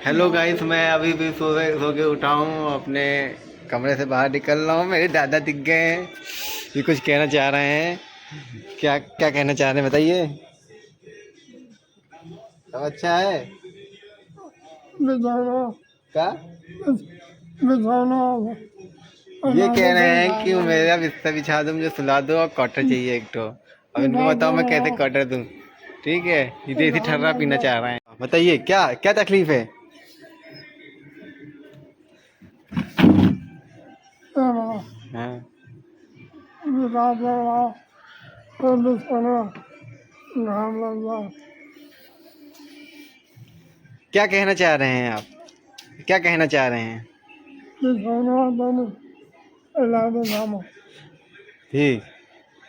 Hello guys, मैं अभी भी सो के उठा हूँ। अपने कमरे से बाहर निकल रहा हूँ। मेरे दादा दिख गए हैं। ये कुछ कहना चाह रहे हैं। क्या क्या कहना चाह रहे हैं बताइए। सब अच्छा है बिछाना क्या? बिछाना ये कह अनाज रहे से हैं कि खाना मेरा बिस्तर बिछा दो, मुझे सुला दो और क्वार्टर चाहिए एक तो। अब इनको बिछा बताओ दो मैं कैसे क्वार्टर दूँ। ठीक है, ये देसी बिछा ठर्रा पीना दो चाह रहे हैं। बताइए क्या क्या तकलीफ है। हाँ, बिछा दो तो बिछाना घाम लग जाए। क्या कहना चाह रहे हैं आप? क्या कहना चाह रहे हैं? बिछाना दोनों इलाज घामो ठीक,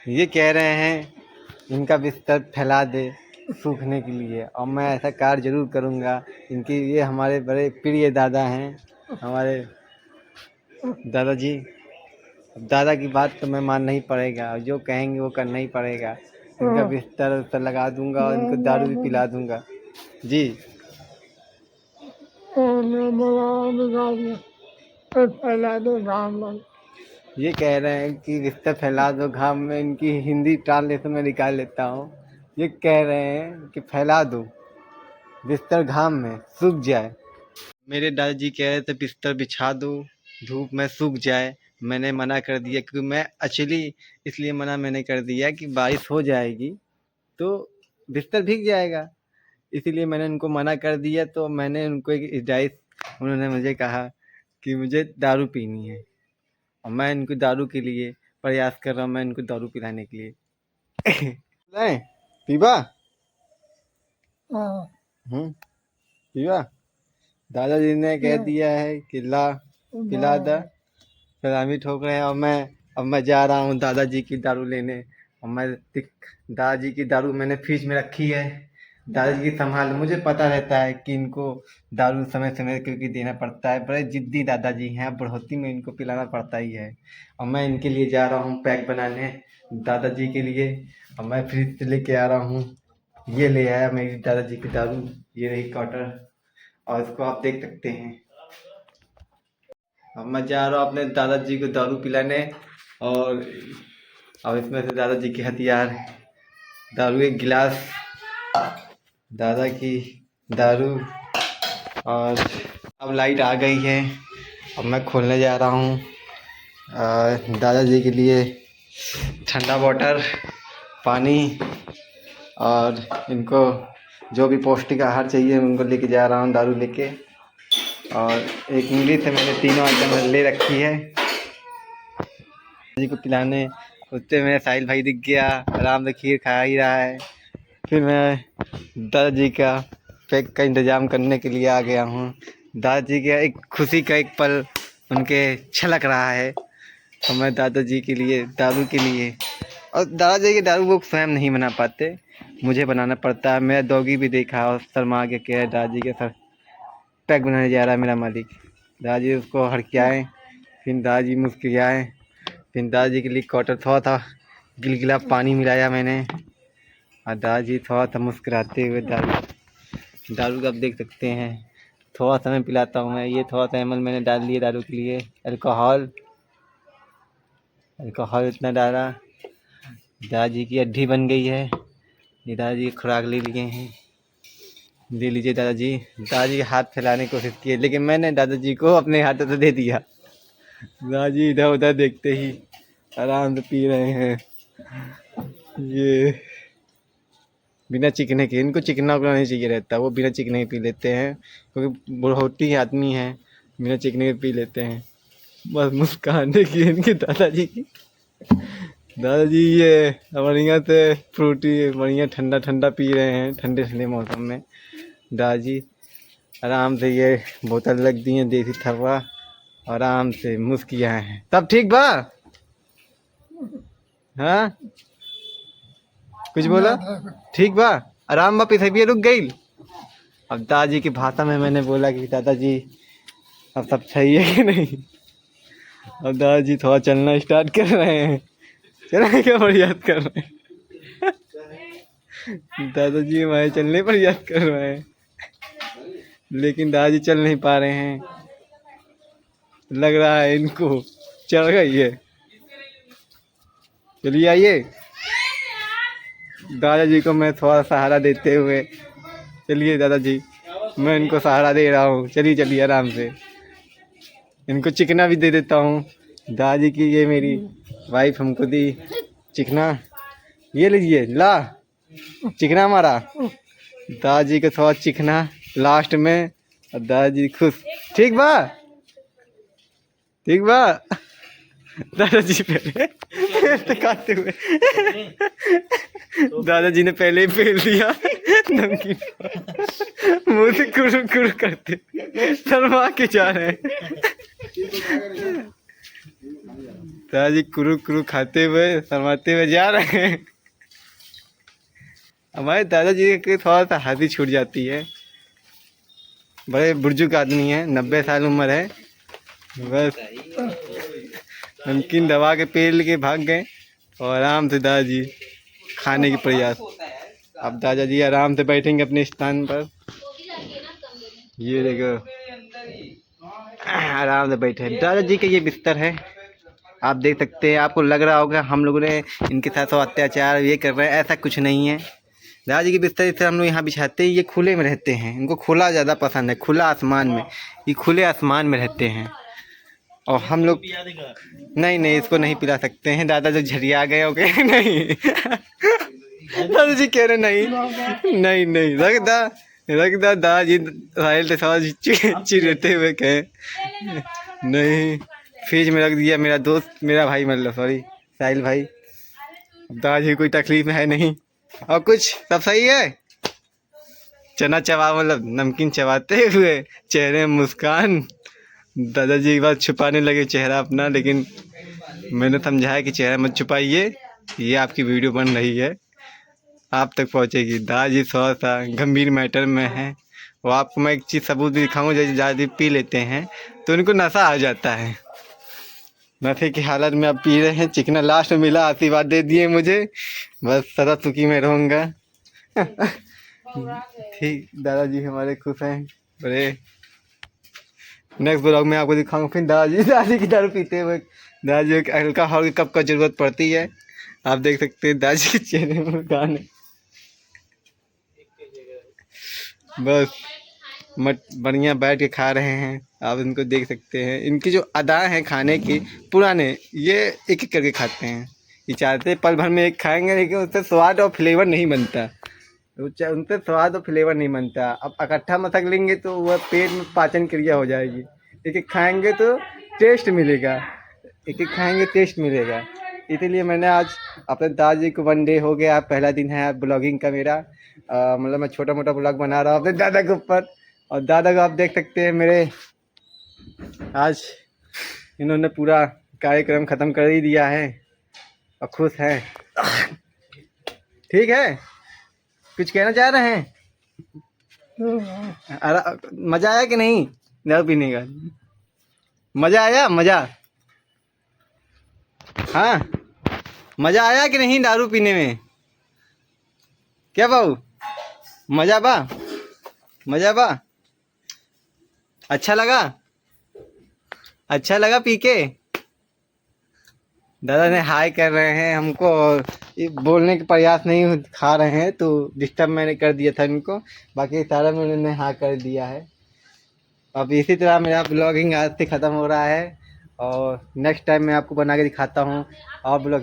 ये कह रहे हैं इनका बिस्तर फैला दे सूखने के लिए, और मैं ऐसा कार्य जरूर करूँगा। इनकी ये हमारे बड़े प्रिय दादा हैं, हमारे दादाजी। अब दादा की बात तो मैं मानना ही पड़ेगा, जो कहेंगे वो करना ही पड़ेगा। इनका बिस्तर उस्तर लगा दूंगा और इनको दारू भी पिला दूंगा जी। फैला दो घाम लग ये कह रहे हैं कि बिस्तर फैला दो घाम में। इनकी हिंदी ट्रांसलेशन में निकाल लेता हूँ। ये कह रहे हैं कि फैला दो बिस्तर घाम में सूख जाए। मेरे दादाजी कह रहे थे बिस्तर बिछा दो धूप में सूख जाए। मैंने मना कर दिया, क्योंकि मैं एक्चुअली इसलिए मैंने कर दिया कि बारिश हो जाएगी तो बिस्तर भीग जाएगा। इसीलिए मैंने उनको मना कर दिया। तो मैंने उनको एक एडवाइस, उन्होंने मुझे कहा कि मुझे दारू पीनी है, और मैं इनको दारू के लिए प्रयास कर रहा हूँ। मैं इनको दारू पिलाने के लिए नहीं पीबा। पीबा। दादाजी ने कह दिया है कि ला पिला दा। सलामी ठोक रहे हैं। और अब मैं जा रहा हूँ दादाजी की दारू लेने। और दादाजी की दारू मैंने फ्रिज में रखी है। दादाजी की संभाल, मुझे पता रहता है कि इनको दारू समय समय क्योंकि देना पड़ता है। बड़े जिद्दी दादाजी हैं, बढ़ोती में इनको पिलाना पड़ता ही है। और मैं इनके लिए जा रहा हूँ पैक बनाने दादाजी के लिए। और मैं फ्रिज से लेके आ रहा हूँ। ये ले आया मेरी दादाजी की दारू। ये रही क्वार्टर, और इसको आप देख सकते हैं। अब मैं जा रहा हूँ अपने दादाजी को दारू पिलाने। और अब इसमें से दादाजी के हथियार, दारू एक गिलास, दादा की दारू। और अब लाइट आ गई है। अब मैं खोलने जा रहा हूँ दादाजी के लिए ठंडा वाटर, पानी, और इनको जो भी पौष्टिक आहार चाहिए उनको लेके जा रहा हूँ दारू लेके। और एक उंगली से मैंने तीनों आइटम ले रखी है जी को पिलाने। उससे मेरा साहिल भाई दिख गया, आराम से खीर खा ही रहा है। फिर मैं दादाजी का पैक का इंतज़ाम करने के लिए आ गया हूँ। दादाजी का एक खुशी का एक पल उनके छलक रहा है। और मैं दादाजी के लिए दारू के लिए, और दादाजी की दारू वो स्वयं नहीं बना पाते, मुझे बनाना पड़ता है। मैं डॉगी भी देखा और शर्मा के कह दादाजी के सर पैक बनाने जा रहा है मेरा मालिक। दादाजी उसको हड़काएँ, फिर दादाजी मुस्कुराए। फिर दादाजी के लिए क्वार्टर थोड़ा था गिलगिला पानी मिलाया मैंने। और दादाजी थोड़ा सा मुस्कुराते हुए दारू का आप देख सकते हैं। थोड़ा सा मैं पिलाता हूँ। मैं ये थोड़ा सा एमएल मैंने डाल दिया दारू के लिए। अल्कोहल अल्कोहल इतना डाला, दादाजी की अड्डी बन गई है। ये दादाजी की खुराक ले लिए हैं। ले लीजिए दादाजी। दादाजी के हाथ फैलाने की कोशिश की, लेकिन मैंने दादाजी को अपने हाथों से दे दिया। दादाजी इधर उधर देखते ही आराम से पी रहे हैं। ये बिना चिकने के, इनको चिकना उकना नहीं चाहिए रहता, वो बिना चिकने के पी लेते हैं, क्योंकि बुढ़ौती आदमी है, बिना चिकने के पी लेते हैं। बस मुस्कान देखिए इनके दादाजी की। दादाजी ये बढ़िया से फ्रूटी बढ़िया ठंडा ठंडा पी रहे हैं ठंडे ठंडे मौसम में। दादाजी आराम से ये बोतल रख दी है देसी थर्रा, आराम से मुस्कियाए हैं। तब ठीक बा। हाँ कुछ बोला? ठीक बा, आराम बा, पिछबिया रुक गई। अब दादाजी की भाषा में मैंने बोला कि दादाजी अब सब सही है कि नहीं। अब दादाजी थोड़ा चलना स्टार्ट कर रहे हैं, चलने का प्रयास कर रहे हैं। दादाजी हमारे चलने पर याद कर रहे हैं। लेकिन दादाजी चल नहीं पा रहे हैं, लग रहा है इनको चढ़ गई है। चलिए आइए, दादाजी को मैं थोड़ा सहारा देते हुए, चलिए दादाजी मैं इनको सहारा दे रहा हूँ, चलिए चलिए आराम से। इनको चिकना भी दे देता हूँ। दादाजी की ये मेरी वाइफ हमको दी चिकना, ये लीजिए ला चिकना हमारा। दादाजी को थोड़ा चिकना लास्ट में, और दादाजी खुश। ठीक बा, ठीक बा। दादाजी पहले खाते हुए दादाजी ने पहले ही फेल दिया नमकीन, मुंह से कुरु कुरु करते शर्मा के जा रहे हैं। दादाजी कुरु कुरु खाते हुए शर्माते हुए जा रहे हैं। हमारे दादाजी की थोड़ा सा हंसी छूट जाती है, बड़े बुजुर्ग आदमी हैं, 90 साल उम्र है। बस नमकीन दबा के पेड़ लेके भाग गए और आराम से दादाजी खाने की प्रयास। अब दादाजी आराम से बैठेंगे अपने स्थान पर, ये देखो आराम से बैठे। दादाजी का ये बिस्तर है, आप देख सकते हैं। आपको लग रहा होगा हम लोगों ने इनके साथ तो अत्याचार ये कर रहे हैं, ऐसा कुछ नहीं है। दादाजी के बिस्तर इस तरह हम लोग यहाँ बिछाते हैं, ये खुले में रहते हैं, इनको खुला ज़्यादा पसंद है, खुला आसमान में, ये खुले आसमान में रहते हैं। और हम लोग नहीं नहीं इसको नहीं पिला सकते हैं, दादाजी झरिया गए हो गए नहीं दादाजी कह रहे नहीं नहीं नहीं रख दा दादाजी साहिल चिरते हुए कहे नहीं, फ्रिज में रख दिया। मेरा दोस्त, मेरा भाई मतलब सॉरी साहिल भाई। दादाजी कोई तकलीफ है नहीं, और कुछ सब सही है। चना चबा मतलब नमकीन चबाते हुए चेहरे में मुस्कान। दादाजी एक बार छुपाने लगे चेहरा अपना, लेकिन मैंने समझाया कि चेहरा मत छुपाइए, ये आपकी वीडियो बन रही है, आप तक पहुंचेगी। दादाजी थोड़ा सा गंभीर मैटर में है। और आपको मैं एक चीज़ सबूत भी दिखाऊंगा, जैसे दादाजी पी लेते हैं तो उनको नशा आ जाता है। नशे की हालत में आप पी रहे हैं, चिकना लास्ट में मिला, आशीर्वाद दे दिए मुझे, बस सदा सुखी में रहूँगा। ठीक, दादाजी हमारे खुश हैं बड़े। नेक्स्ट ब्लॉग में आपको दिखाऊंगा फिर दादाजी की दारू पीते हुए। दादाजी को अल्कोहल की कप का जरूरत पड़ती है, आप देख सकते हैं दादाजी के चेहरे में मुस्कान है। बस बढ़िया बैठ के खा रहे हैं, आप इनको देख सकते हैं। इनकी जो अदा है खाने की पुराने, ये एक एक करके खाते हैं। ये चाहते पल भर में एक खाएंगे, लेकिन उससे स्वाद और फ्लेवर नहीं बनता, उनसे स्वाद और फ्लेवर नहीं बनता। अब इकट्ठा मसक लेंगे तो वह पेट में पाचन क्रिया हो जाएगी। एक एक खाएंगे तो टेस्ट मिलेगा, एक एक खाएंगे टेस्ट मिलेगा। इसलिए मैंने आज अपने दादाजी को, 1 डे हो गया, पहला दिन है ब्लॉगिंग का मेरा। मतलब मैं छोटा मोटा ब्लॉग बना रहा हूँ अपने दादा के ऊपर। और दादा को आप देख सकते हैं मेरे, आज इन्होंने पूरा कार्यक्रम ख़त्म कर ही दिया है और खुश हैं। ठीक है, कुछ कहना चाह रहे हैं? मज़ा आया कि नहीं दारू पीने का? मज़ा आया? मज़ा, हाँ मज़ा आया कि नहीं दारू पीने में? क्या बाबू, मज़ा बा? मज़ा बा? अच्छा लगा? अच्छा लगा पी के? दादा ने हाय कर रहे हैं हमको, और ये बोलने का प्रयास नहीं खा रहे हैं, तो डिस्टर्ब मैंने कर दिया था इनको, बाकी सारा में उन्होंने हाँ कर दिया है। अब इसी तरह मेरा ब्लॉगिंग आज से ख़त्म हो रहा है, और नेक्स्ट टाइम मैं आपको बना के दिखाता हूँ और ब्लॉगिंग।